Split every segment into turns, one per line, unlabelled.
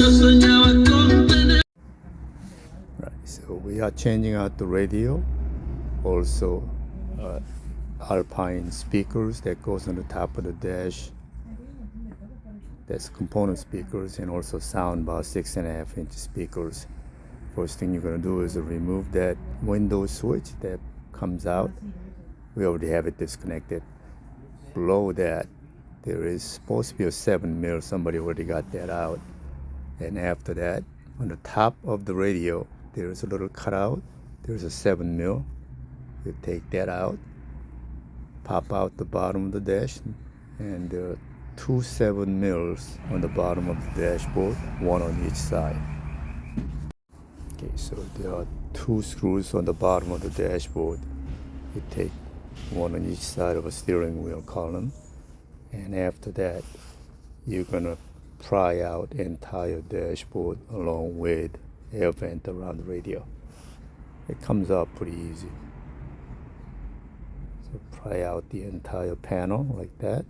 Right, so we are changing out the radio, also Alpine speakers that goes on the top of the dash. That's component speakers, and also soundbar 6.5-inch speakers. First thing you're going to do is remove that window switch that comes out. We already have it disconnected. Below that there is supposed to be a 7mm. Somebody already got that out. And after that, on the top of the radio, there is a little cutout. There's a 7mm. You take that out, pop out the bottom of the dash, and there are two 7mm on the bottom of the dashboard, one on each side. Okay, so there are two screws on the bottom of the dashboard. You take one on each side of a steering wheel column, and after that you're gonna pry out entire dashboard along with air vent around the radio. It comes out pretty easy. So pry out the entire panel like that.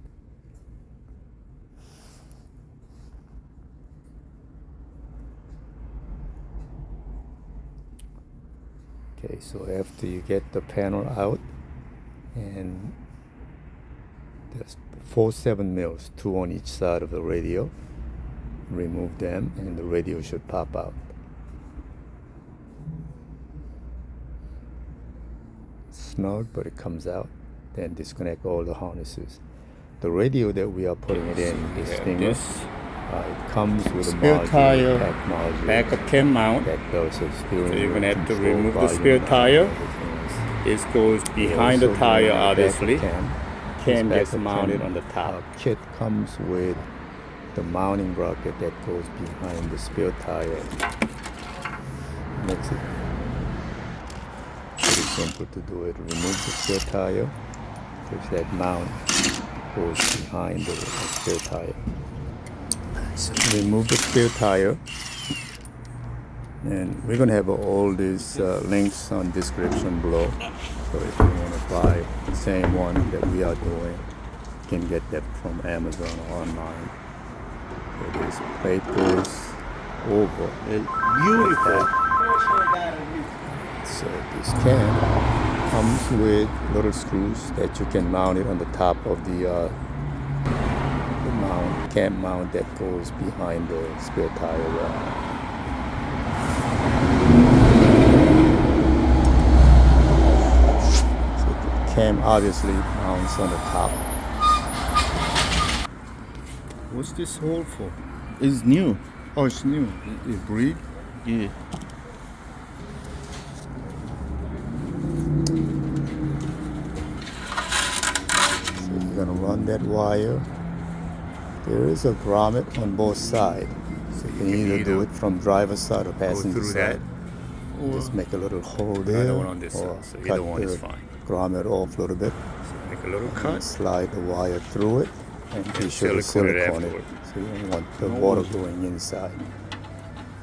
Okay, so after you get the panel out, and there's 4 7mm, 2 on each side of the radio. Remove them and the radio should pop out. Snug, but it comes out. Then disconnect all the harnesses. The radio that we are putting it in is thingless. It comes with a
spare
module,
tire,
module
backup cam mount.
that does a steering
So you're
wheel
gonna have to
control,
remove the
volume,
spare
and
tire.
everything.
This goes behind the
Also,
tire,
the
obviously.
backup
Cam
This
gets
backup
mounted
cam,
on the top.
Kit comes with the mounting bracket that goes behind the spare tire. Makes it pretty simple to do it. Remove the spare tire, because that mount goes behind the spare tire. So remove the spare tire, and we're gonna have all these links on description below. So if you want to buy the same one that we are doing, you can get that from Amazon or online. So this plate goes over.
It's beautiful.
So this can comes with little screws that you can mount it on the top of the cam mount that goes behind the spare tire rail. Cam obviously mounts on the top.
What's this hole for? It's new. Oh, it's new.
It breathe.
Yeah.
So you're gonna run that wire. There is a grommet on both sides, so you can either do it from driver's side or passenger side. Just make a little hole there,
Another one on this
or
side, so
cut
either one is
the
fine.
grommet off a little bit.
So make a little cut.
Slide the wire through it, and be sure to
silicone it
silicone it,
afterward.
so you don't want the water going inside.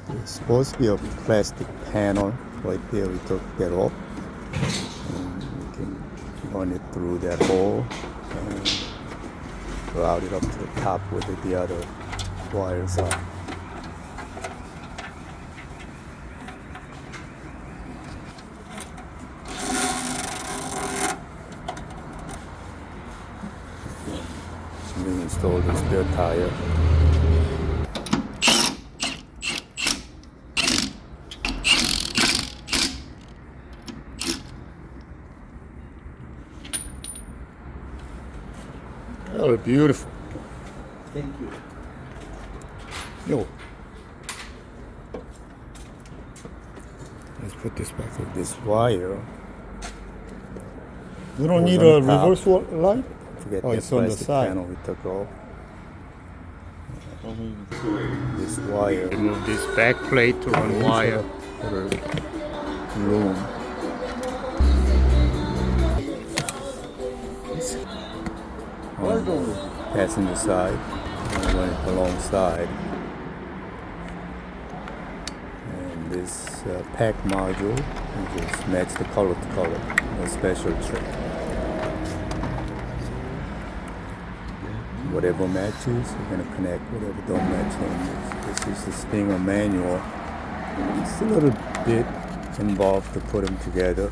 There's supposed to be a plastic panel right there. We took that off, and you can run it through that hole and route it up to the top where the other wires are. So we install the spare tire. Oh, beautiful.
Thank you.
Yo. Let's put this back with this wire.
You don't
Goes
need
on
a
the top.
reverse light?
Forget
Oh,
that
it's on the
plastic
side.
panel we took off. This wire.
Remove this back plate to run wire.
Little loom. On passenger side, and run it alongside. And this pack module, you just match the color to color. No special trick. Whatever matches, you're gonna connect. Whatever don't match, don't use. This is this thing a manual. It's a little bit involved to put them together.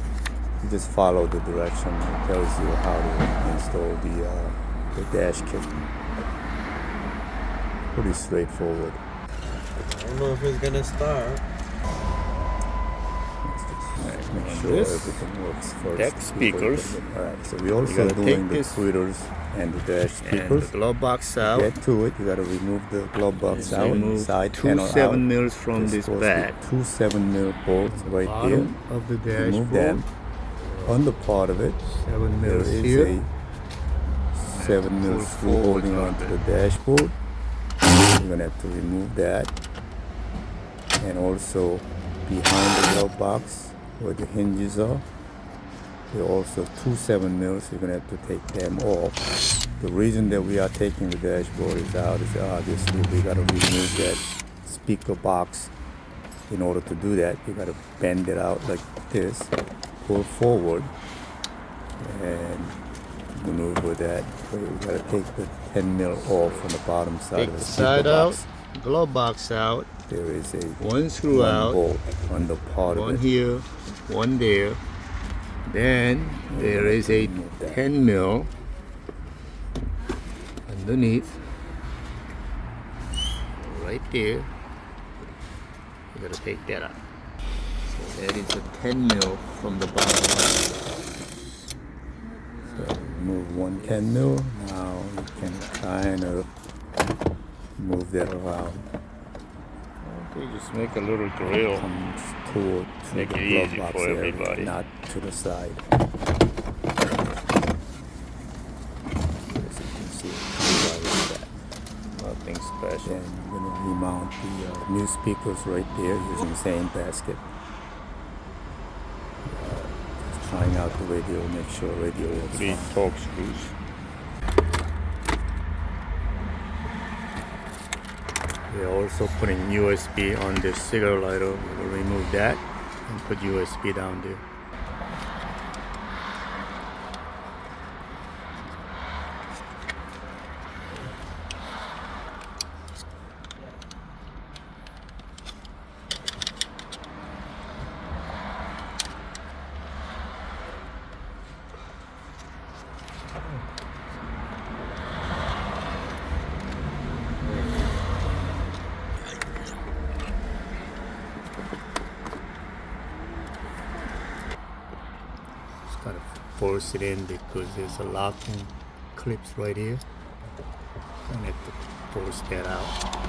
You just follow the direction. It tells you how to install the dash kit. Pretty straightforward.
I don't know if it's gonna start.
Make sure everything works first.
Deck speakers.
Alright, so we're also doing the tweeters and the dash speakers.
And the glove box out.
Get to it, you gotta remove the glove box out.
Remove
Side
two
panel
7
out.
mils from this bag.
Two 7 mil bolts right here.
Bottom of the dashboard.
Remove them. On the part of it,
7
there
mils
is
here.
a 7 mil
Pull
screw
forward
holding
on
onto
it.
the dashboard. You're gonna have to remove that. And also behind the glove box where the hinges are, there are also two 7 mils. You're gonna have to take them off. The reason that we are taking the dashboard out is obviously we gotta remove that speaker box. In order to do that, you gotta bend it out like this, pull forward, and maneuver that. So you gotta take the 10 mil off on the bottom side
Take
of
the
the speaker
side
box.
out, glove box out,
There is a
one screw out,
bolt on the part
one
of it.
here, one there. Then there is a
Remove that.
10 mil underneath, right there. You gotta take that out. So that is a 10 mil from the bottom.
So remove one 10 mil. Now you can kind of move that around.
Okay, just make a little drill.
Comes to
Make
the
it
glove
easy
box
for
area,
everybody.
not to the side. As you can see, it comes out like that.
Nothing special.
Then you're going to remount the new speakers right there using the same basket. Just trying out the radio, make sure radio works
3
fine.
torque screws. We're also putting USB on this cigarette lighter. We'll remove that and put USB down there. Just gotta force it in because there's a locking clips right here. I have to force that out.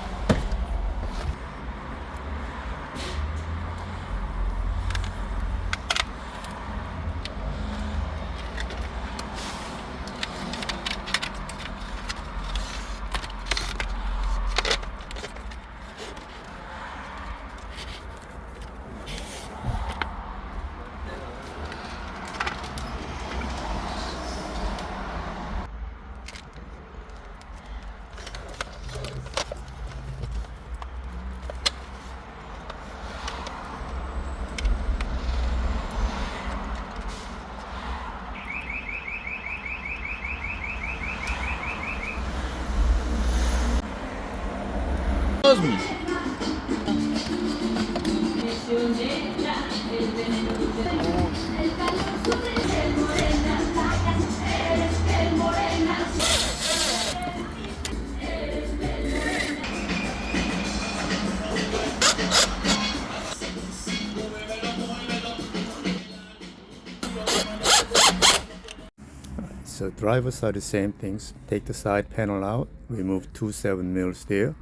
So driver side, the same things. Take the side panel out, remove two 7 mils there,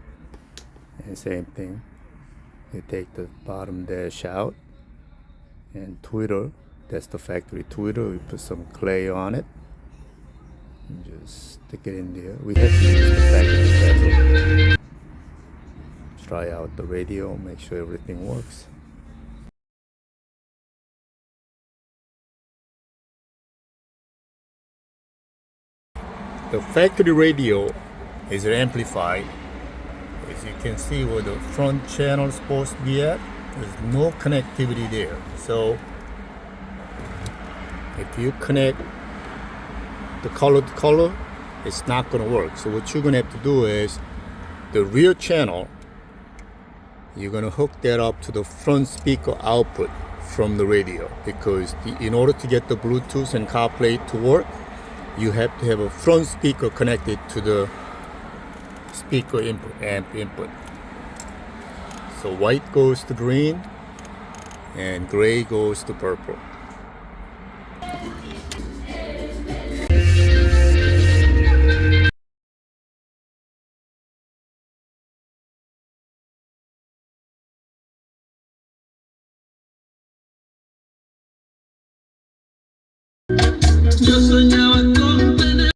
and same thing. You take the bottom dash out, and tweeter. That's the factory tweeter. We put some clay on it, and just stick it in there. We have to use the factory bezel. Try out the radio, make sure everything works.
The factory radio is amplified. As you can see where the front channel is supposed to be at, there's no connectivity there. So if you connect the color to color, it's not going to work. So what you're going to have to do is the rear channel you're going to hook that up to the front speaker output from the radio, because in order to get the Bluetooth and CarPlay to work, you have to have a front speaker connected to the speaker input, amp input. So white goes to green and gray goes to purple.
Yo soñaba